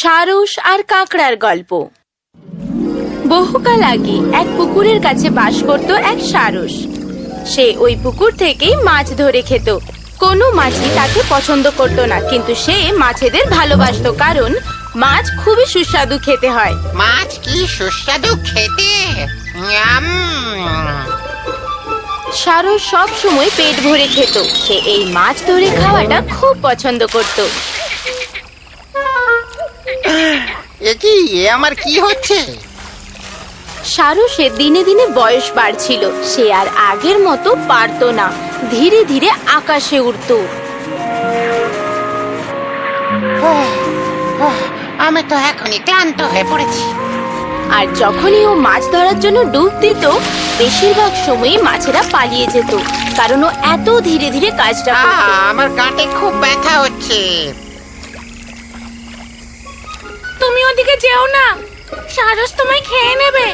সারস আর কাঁকড়ার গল্প। বহুকাল আগে এক পুকুরের কাছে বাস করত এক সারস। সে ওই পুকুর থেকেই মাছ ধরে খেত। কোনো মাছই তাকে পছন্দ করত না, কিন্তু সে মাছেদের ভালোবাসতো, কারণ মাছ খুবই সুস্বাদু খেতে হয়। মাছ কি সুস্বাদু খেতে! সারস সব সময় পেট ভরে খেত। সে এই মাছ ধরে খাওয়াটা খুব পছন্দ করত। এ আমার কি হচ্ছে? সারসের দিনে দিনে বয়স বাড়ছিল। সে আর আগের মতো পারতো না। ধীরে ধীরে আকাশে উড়ত। আমি তো এখনই ক্লান্ত হয়ে পড়েছি। আর যখনই ও মাছ ধরার জন্য ডুব দিত, বেশিরভাগ সময়ই মাছেরা পালিয়ে যেত, কারণ ও এত ধীরে ধীরে কাজটা করত। আমার গাঁটে খুব ব্যথা হচ্ছে। তুমি ওদিকে যেও না, সারস তোমায় খেয়ে নেবে।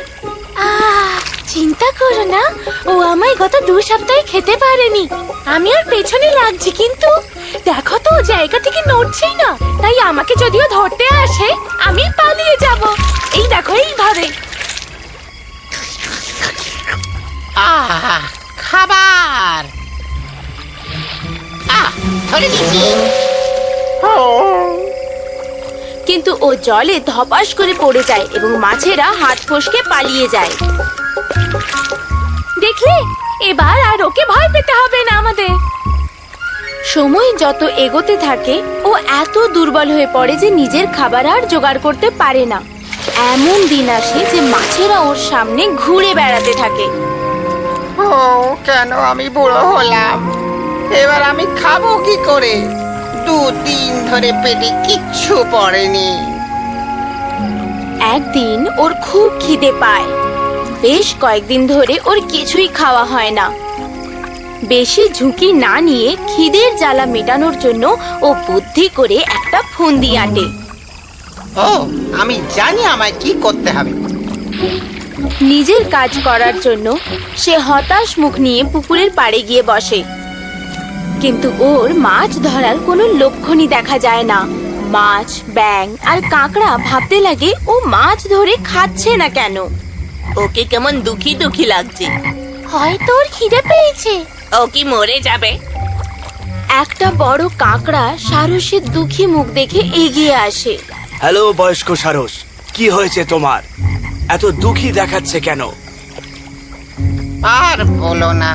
চিন্তা করো না, ও আমায় গত 2 সপ্তাহে খেতে পারেনি। আমি ওর পেছনে লাগছি, কিন্তু দেখো তো ও জায়গা থেকে নড়ছেই না। তাই আমাকে যদিও ধরতে আসে, আমি পালিয়ে যাব। এই দেখো, এইভাবে। খাবার ধরে নিয়েছি। কিন্তু ও জলে ধপাস করে পড়ে যায় এবং মাছেরা হাত ফসকে পালিয়ে যায়। দেখলে, এবার আর ওকে ভয় পেতে হবে না আমাদের। সময় যত এগোতে থাকে, ও এত দুর্বল হয়ে পড়ে যে নিজের খাবার আর জোগাড় করতে পারে না। এমন দিন আসে যে মাছেরা ওর সামনে ঘুরে বেড়াতে থাকে। কেন আমি বুড়ো হলাম? এবার আমি খাবো কি করে? 2 দিন ধরে পেটে কিচ্ছু পড়েনি। একদিন ওর খুব খিদে পায়। বেশ কয়েকদিন ধরে ওর কিছুই খাওয়া হয় না। বেশি ঝুঁকি না নিয়ে খিদের জ্বালা মেটানোর জন্য ও বুদ্ধি করে একটা ফন্দি আঁটে। আমি জানি আমায় কি করতে হবে। নিজের কাজ করার জন্য সে হতাশ মুখ নিয়ে পুকুরের পাড়ে গিয়ে বসে। কিন্তু ওর মাছ ধরার কোনো লক্ষণই দেখা যায় না। মাছ, ব্যাঙ আর কাঁকড়া ভাবতে লাগে ও মাছ ধরে খাচ্ছে না কেন। ওকে কেমন দুঃখী দুঃখী লাগছে। হয়তো ওর খিদে পেয়েছে। ও কি মরে যাবে? একটা বড় কাঁকড়া সারসের দুঃখী মুখ দেখে এগিয়ে আসে। হ্যালো বয়স্ক সারস, কি হয়েছে তোমার? এত দুঃখী দেখাচ্ছে কেন? আর বলো না।